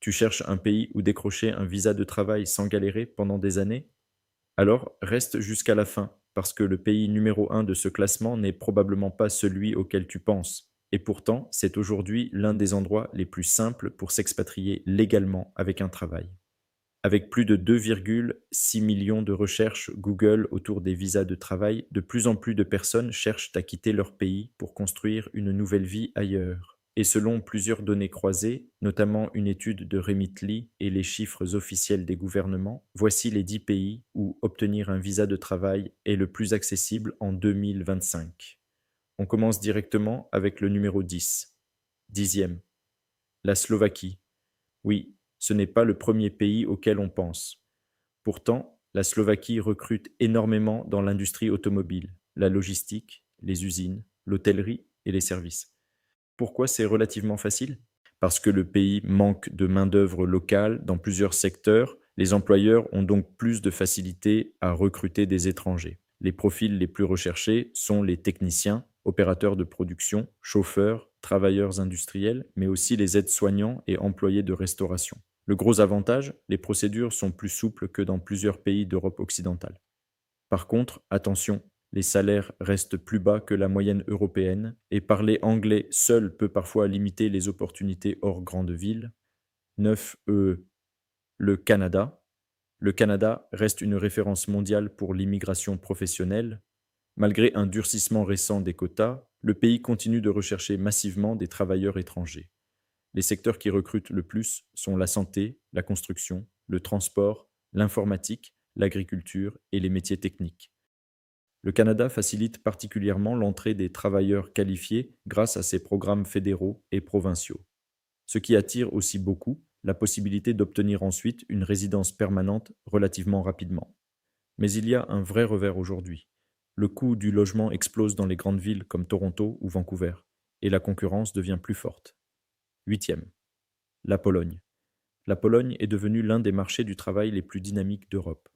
Tu cherches un pays où décrocher un visa de travail sans galérer pendant des années? Alors reste jusqu'à la fin, parce que le pays numéro un de ce classement n'est probablement pas celui auquel tu penses. Et pourtant, c'est aujourd'hui l'un des endroits les plus simples pour s'expatrier légalement avec un travail. Avec plus de 2,6 millions de recherches Google autour des visas de travail, de plus en plus de personnes cherchent à quitter leur pays pour construire une nouvelle vie ailleurs. Et selon plusieurs données croisées, notamment une étude de Remitly et les chiffres officiels des gouvernements, voici les 10 pays où obtenir un visa de travail est le plus accessible en 2025. On commence directement avec le numéro 10. Dixième, la Slovaquie. Oui, ce n'est pas le premier pays auquel on pense. Pourtant, la Slovaquie recrute énormément dans l'industrie automobile, la logistique, les usines, l'hôtellerie et les services. Pourquoi c'est relativement facile? Parce que le pays manque de main-d'œuvre locale dans plusieurs secteurs, les employeurs ont donc plus de facilité à recruter des étrangers. Les profils les plus recherchés sont les techniciens, opérateurs de production, chauffeurs, travailleurs industriels, mais aussi les aides-soignants et employés de restauration. Le gros avantage, les procédures sont plus souples que dans plusieurs pays d'Europe occidentale. Par contre, attention, les salaires restent plus bas que la moyenne européenne et parler anglais seul peut parfois limiter les opportunités hors grande ville. 9. Le Canada. Le Canada reste une référence mondiale pour l'immigration professionnelle. Malgré un durcissement récent des quotas, le pays continue de rechercher massivement des travailleurs étrangers. Les secteurs qui recrutent le plus sont la santé, la construction, le transport, l'informatique, l'agriculture et les métiers techniques. Le Canada facilite particulièrement l'entrée des travailleurs qualifiés grâce à ses programmes fédéraux et provinciaux. Ce qui attire aussi beaucoup, la possibilité d'obtenir ensuite une résidence permanente relativement rapidement. Mais il y a un vrai revers aujourd'hui. Le coût du logement explose dans les grandes villes comme Toronto ou Vancouver, et la concurrence devient plus forte. Huitième, la Pologne. La Pologne est devenue l'un des marchés du travail les plus dynamiques d'Europe.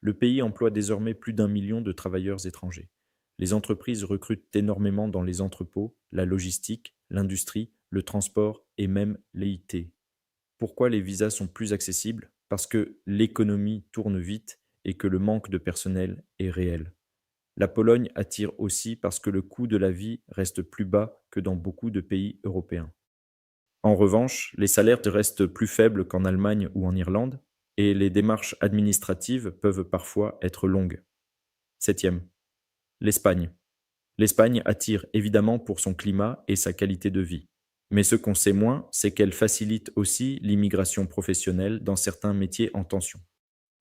Le pays emploie désormais plus d'1 million de travailleurs étrangers. Les entreprises recrutent énormément dans les entrepôts, la logistique, l'industrie, le transport et même l'IT. Pourquoi les visas sont plus accessibles? Parce que l'économie tourne vite et que le manque de personnel est réel. La Pologne attire aussi parce que le coût de la vie reste plus bas que dans beaucoup de pays européens. En revanche, les salaires restent plus faibles qu'en Allemagne ou en Irlande, et les démarches administratives peuvent parfois être longues. Septième, l'Espagne. L'Espagne attire évidemment pour son climat et sa qualité de vie. Mais ce qu'on sait moins, c'est qu'elle facilite aussi l'immigration professionnelle dans certains métiers en tension.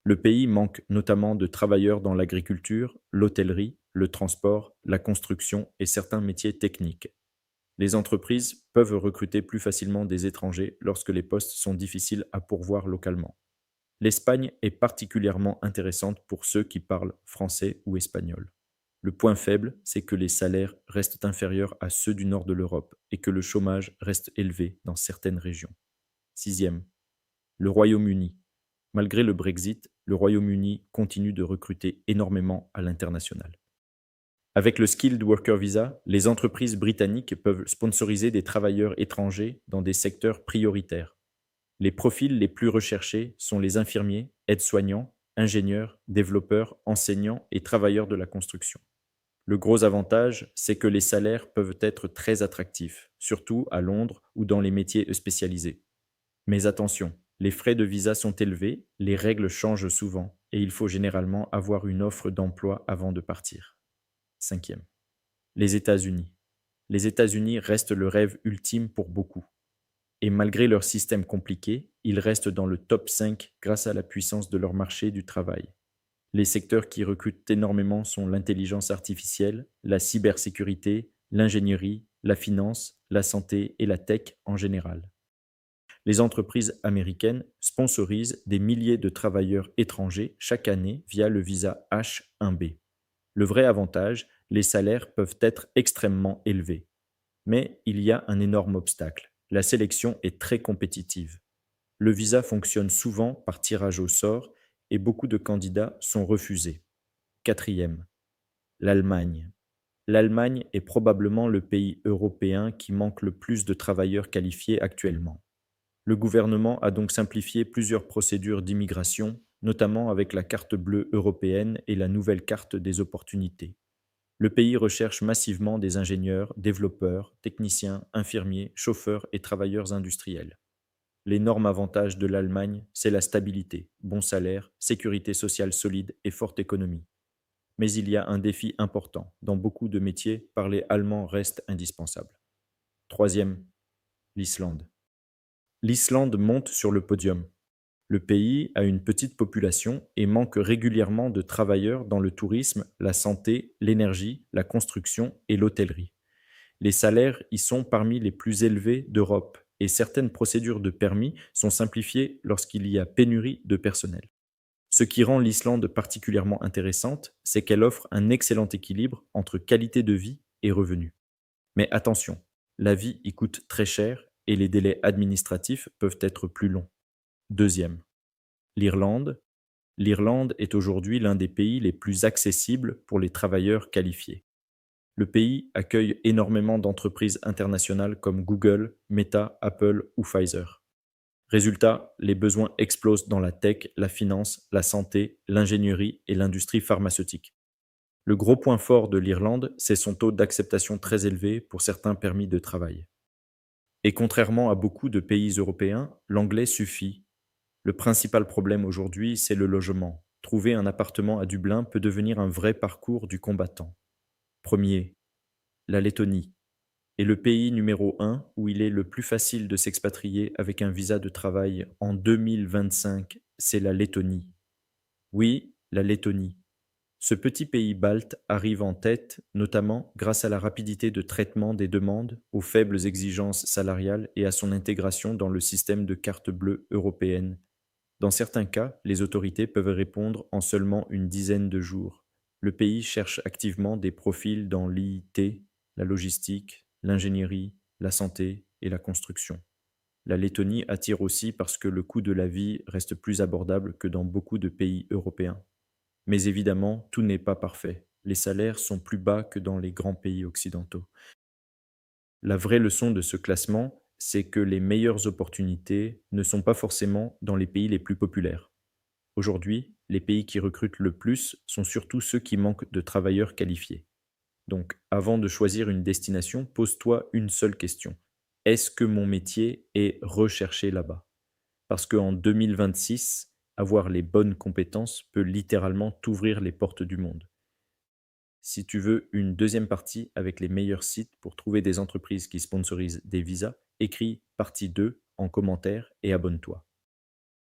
Le pays manque notamment de travailleurs dans l'agriculture, l'hôtellerie, le transport, la construction et certains métiers techniques. Les entreprises peuvent recruter plus facilement des étrangers lorsque les postes sont difficiles à pourvoir localement. L'Espagne est particulièrement intéressante pour ceux qui parlent français ou espagnol. Le point faible, c'est que les salaires restent inférieurs à ceux du nord de l'Europe et que le chômage reste élevé dans certaines régions. Sixième, le Royaume-Uni. Malgré le Brexit, le Royaume-Uni continue de recruter énormément à l'international. Avec le Skilled Worker Visa, les entreprises britanniques peuvent sponsoriser des travailleurs étrangers dans des secteurs prioritaires. Les profils les plus recherchés sont les infirmiers, aides-soignants, ingénieurs, développeurs, enseignants et travailleurs de la construction. Le gros avantage, c'est que les salaires peuvent être très attractifs, surtout à Londres ou dans les métiers spécialisés. Mais attention, les frais de visa sont élevés, les règles changent souvent et il faut généralement avoir une offre d'emploi avant de partir. Cinquième, les États-Unis. Les États-Unis restent le rêve ultime pour beaucoup. Et malgré leur système compliqué, ils restent dans le top 5 grâce à la puissance de leur marché du travail. Les secteurs qui recrutent énormément sont l'intelligence artificielle, la cybersécurité, l'ingénierie, la finance, la santé et la tech en général. Les entreprises américaines sponsorisent des milliers de travailleurs étrangers chaque année via le visa H-1B. Le vrai avantage, les salaires peuvent être extrêmement élevés. Mais il y a un énorme obstacle. La sélection est très compétitive. Le visa fonctionne souvent par tirage au sort et beaucoup de candidats sont refusés. Quatrième, l'Allemagne. L'Allemagne est probablement le pays européen qui manque le plus de travailleurs qualifiés actuellement. Le gouvernement a donc simplifié plusieurs procédures d'immigration, notamment avec la carte bleue européenne et la nouvelle carte des opportunités. Le pays recherche massivement des ingénieurs, développeurs, techniciens, infirmiers, chauffeurs et travailleurs industriels. L'énorme avantage de l'Allemagne, c'est la stabilité, bon salaire, sécurité sociale solide et forte économie. Mais il y a un défi important. Dans beaucoup de métiers, parler allemand reste indispensable. Troisième, l'Islande. L'Islande monte sur le podium. Le pays a une petite population et manque régulièrement de travailleurs dans le tourisme, la santé, l'énergie, la construction et l'hôtellerie. Les salaires y sont parmi les plus élevés d'Europe et certaines procédures de permis sont simplifiées lorsqu'il y a pénurie de personnel. Ce qui rend l'Islande particulièrement intéressante, c'est qu'elle offre un excellent équilibre entre qualité de vie et revenus. Mais attention, la vie y coûte très cher et les délais administratifs peuvent être plus longs. Deuxième, l'Irlande. L'Irlande est aujourd'hui l'un des pays les plus accessibles pour les travailleurs qualifiés. Le pays accueille énormément d'entreprises internationales comme Google, Meta, Apple ou Pfizer. Résultat, les besoins explosent dans la tech, la finance, la santé, l'ingénierie et l'industrie pharmaceutique. Le gros point fort de l'Irlande, c'est son taux d'acceptation très élevé pour certains permis de travail. Et contrairement à beaucoup de pays européens, l'anglais suffit. Le principal problème aujourd'hui, c'est le logement. Trouver un appartement à Dublin peut devenir un vrai parcours du combattant. Premier, la Lettonie est le pays numéro un où il est le plus facile de s'expatrier avec un visa de travail en 2025, c'est la Lettonie. Oui, la Lettonie. Ce petit pays balte arrive en tête, notamment grâce à la rapidité de traitement des demandes, aux faibles exigences salariales et à son intégration dans le système de carte bleue européenne. Dans certains cas, les autorités peuvent répondre en seulement une dizaine de jours. Le pays cherche activement des profils dans l'IT, la logistique, l'ingénierie, la santé et la construction. La Lettonie attire aussi parce que le coût de la vie reste plus abordable que dans beaucoup de pays européens. Mais évidemment, tout n'est pas parfait. Les salaires sont plus bas que dans les grands pays occidentaux. La vraie leçon de ce classement, c'est que les meilleures opportunités ne sont pas forcément dans les pays les plus populaires. Aujourd'hui, les pays qui recrutent le plus sont surtout ceux qui manquent de travailleurs qualifiés. Donc, avant de choisir une destination, pose-toi une seule question. Est-ce que mon métier est recherché là-bas? Parce qu'en 2026, avoir les bonnes compétences peut littéralement t'ouvrir les portes du monde. Si tu veux une deuxième partie avec les meilleurs sites pour trouver des entreprises qui sponsorisent des visas, écris partie 2 en commentaire et abonne-toi.